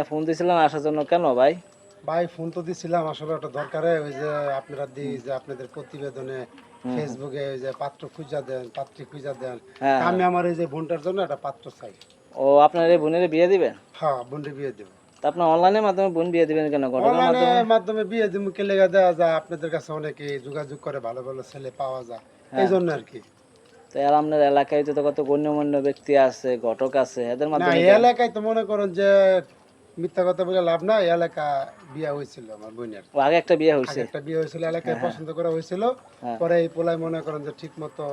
Phone দিছিলেন আসার জন্য কেন ভাই? ভাই ফোন তো দিছিলাম আসলে একটা দরকারে, ওই যে আপনারা যে আপনাদের প্রতিবেদনে ফেসবুকে ওই যে পাত্র খুঁজা দেন, পাত্রী খুঁজা দেন। হ্যাঁ তা হ্যাঁ। আমি আমার এই যে বোনটার জন্য একটা পাত্র চাই। ও আপনার এই বোনের বিয়ে দিবেন? হ্যাঁ, বোনকে বিয়ে দেবো। তা আপনার অনলাইনের মাধ্যমে বোন বিয়ে দিবেন কেন, ঘটনার অনলাইনে মাধ্যমে? মাধ্যমে বিয়ে দিব, কে লেগে দেওয়া যায়, আপনাদের কাছে অনেকে যোগাযোগ করে, ভালো ভালো ছেলে পাওয়া যায় এই হ্যাঁ। জন্য আর কি। তো আর আপনার এলাকায় তো কত গণ্যমান্য ব্যক্তি আছে, ঘটক আছে, এদের না, মাধ্যমে এই দেন। এলাকায় তো মনে করেন যে মিথ্যা কথা বলে লাভ না, এই এলাকা বিয়ে হয়েছিল আমার বোনের। ও আগে একটা বিয়ে আগে হয়েছে? একটা বিয়ে হয়েছিল, এলাকায় হ্যাঁ হ্যাঁ। পছন্দ করা হয়েছিল। হ্যাঁ পরে এই পোলাই মনে করেন যে ঠিক মতো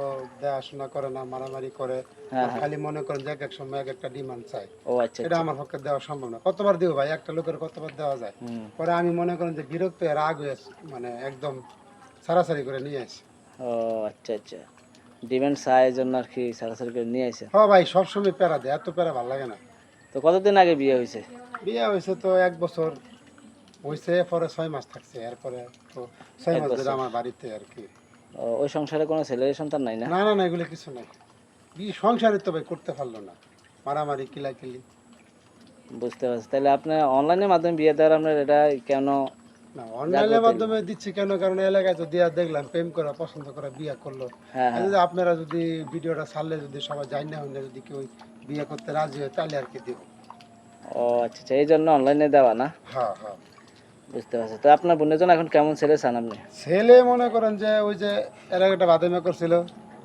দেখাশোনা করে না, মারামারি করে। হ্যাঁ আর হ্যাঁ। খালি মনে করেন যে এক এক সময় এক একটা ডিমান্ড চাই। ও আচ্ছা এটা আচ্ছা। আমার পক্ষে দেওয়া সম্ভব না। কতবার দিব ভাই, একটা লোকের কতবার দেওয়া যায়? হুম। পরে আমি মনে করেন যে বিরক্ত এর রাগ হয়ে মানে একদম সারাসারি করে নিয়ে আসি। ও আচ্ছা আচ্ছা। ডিমান্ড চাই জন্য আর কি সারাসারি করে নিয়ে আসে। হ্যাঁ ভাই, সবসময় প্যারা দেয়, এত প্যারা ভালো লাগে না। তো কতদিন আগে বিয়ে হয়েছে? বিয়ে হয়েছে তো 1 বছর হয়েছে, পরে 6 মাস থাকছে, এরপরে তো 6 মাস ধরে 1 বছর। আমার বাড়িতে আর কি। ও, ওই সংসারে কোনো ছেলের সন্তান নাই না? না না না, এগুলো কিছু নাই। বিয়ে সংসারে তো ভাই করতে পারলো না, মারামারি কিলাকিলি। বুঝতে পারছি। তাহলে আপনার অনলাইনের মাধ্যমে বিয়ে দেওয়ার আপনার এটা কেন না, অনলাইনের মাধ্যমে দিচ্ছি কেন, কারণ এলাকায় তো দিয়া দেখলাম প্রেম করা, পছন্দ করা, বিয়ে করলো। হ্যাঁ আর হ্যাঁ। যদি আপনারা যদি ভিডিওটা ছাড়লে যদি সবাই জানি না হইলে যদি কেউ বিয়ে করতে রাজি হয় তাহলে আর কি দিব। ও আচ্ছা আচ্ছা, এই জন্য অনলাইনে দেওয়া না? হ্যাঁ হ্যাঁ। বুঝতে পারছি। তো আপনার বোনের জন্য এখন কেমন ছেলে চান আপনি? ছেলে মনে করেন যে ওই যে এর আগে একটা বাদামি করছিল,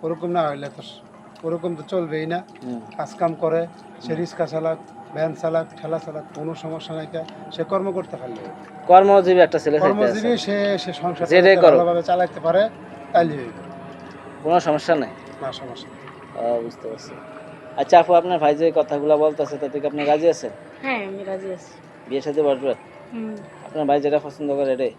ওরকম না হইলে তো ওরকম তো চলবেই না। হুম। কাজ কাম করে, সে রিক্সা চালাক, ভ্যান চালাক, ঠেলা চালাক, কোনো সমস্যা নাই। সে কর্ম করতে পারলে, কর্মজীবী একটা ছেলে চাইতে আছে। কর্মজীবী, সে সে সংসার যেটাই করো ভালোভাবে চালাতে পারে তাইলে হইবে। কোনো সমস্যা নেই। না, সমস্যা নেই। ও বুঝতে পারছি। আচ্ছা আপু, আপনার ভাই যে কথাগুলো বলতেছে তাতে কি আপনি রাজি আছেন? হ্যাঁ, আমি রাজি আছি। বিয়ের সাথে বসবেন? হুম। আপনার ভাই যেটা পছন্দ করে এটাই?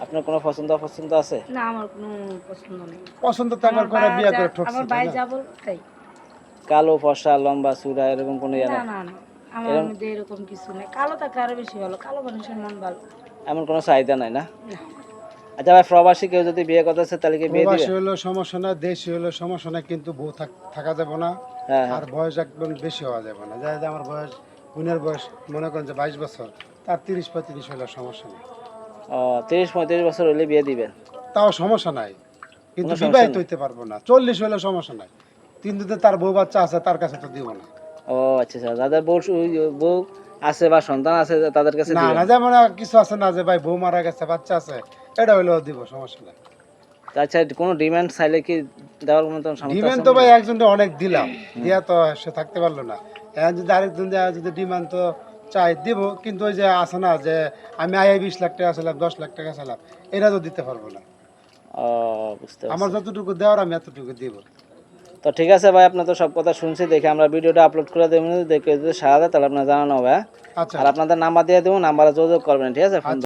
আপনার কোনো পছন্দ অপছন্দ আছে? না, আমার কোনো পছন্দ নেই। পছন্দ থাকার করে বিয়ে করে ঠকছে, আমার তাই ভাই না? যা বলবে তাই। কালো, ফর্সা, লম্বা, চূড়া এরকম কোনো ইয়ে না নাই? না না, আমার এরকম মধ্যে এরকম কিছু নেই। কালো থাকলে আরো বেশি ভালো, কালো মানুষের মন ভালো। এমন কোনো চাহিদা নাই না? না। আচ্ছা ভাই, প্রবাসী কেউ যদি বিয়ে করতে চায় তাহলে কি বিয়ে দিবে? প্রবাসী হলেও সমস্যা না, দেশি হলেও সমস্যা না, কিন্তু বউ থাকা যাবে না। হ্যাঁ হ্যাঁ। আর বয়স একদম বেশি হওয়া যাবে না। যাই আমার বয়স, বোনের বয়স মনে করেন যে 22 বছর, তার 30-35 হলে সমস্যা নেই। ও, 30-35 বছর হলে বিয়ে দিবেন? তাও সমস্যা নাই, কিন্তু কোনো সমস্যা বিবাহিত নেই? হইতে পারবো না। 40 হলে সমস্যা নাই, কিন্তু যে তার বউ বাচ্চা আছে তার কাছে তো দিব না। ও আচ্ছা আচ্ছা, যাদের বউ আছে বা সন্তান আছে তাদের কাছে না দিবেন? না, যেমন কিছু আছে না যে ভাই বউ মারা গেছে, বাচ্চা আছে, এটা হইলেও দিব, সমস্যা নাই। আচ্ছা, কোনো ডিমান্ড চাইলে কি দেওয়ার মতন সামর্থ্য ডিমান্ড আছে তো আপনার? ভাই একজনকে অনেক দিলাম, দিয়া তো সে থাকতে পারলো না। এখন যদি আরেকজন দেওয়া যদি ডিমান্ড তো চাই দিব, কিন্তু ওই যে আছে না যে আমি 20 লাখ টাকা ছিলাম, 10 লাখ টাকা ছিলাম, এটা তো দিতে পারবো না। ও বুঝতে আমার পারছি। যতটুকু দেওয়ার আমি এতটুকু দিব। তো ঠিক আছে ভাই, আপনার তো সব কথা শুনছি, দেখে আমরা ভিডিওটা আপলোড করে দেবেন, দেখে যদি সারা দেয় তাহলে আপনার জানানো হবে, হ্যাঁ? আচ্ছা আর আপনাদের নাম্বার দিয়ে দেবো, নাম্বারে যোগাযোগ করবেন, ঠিক আছে? ফোন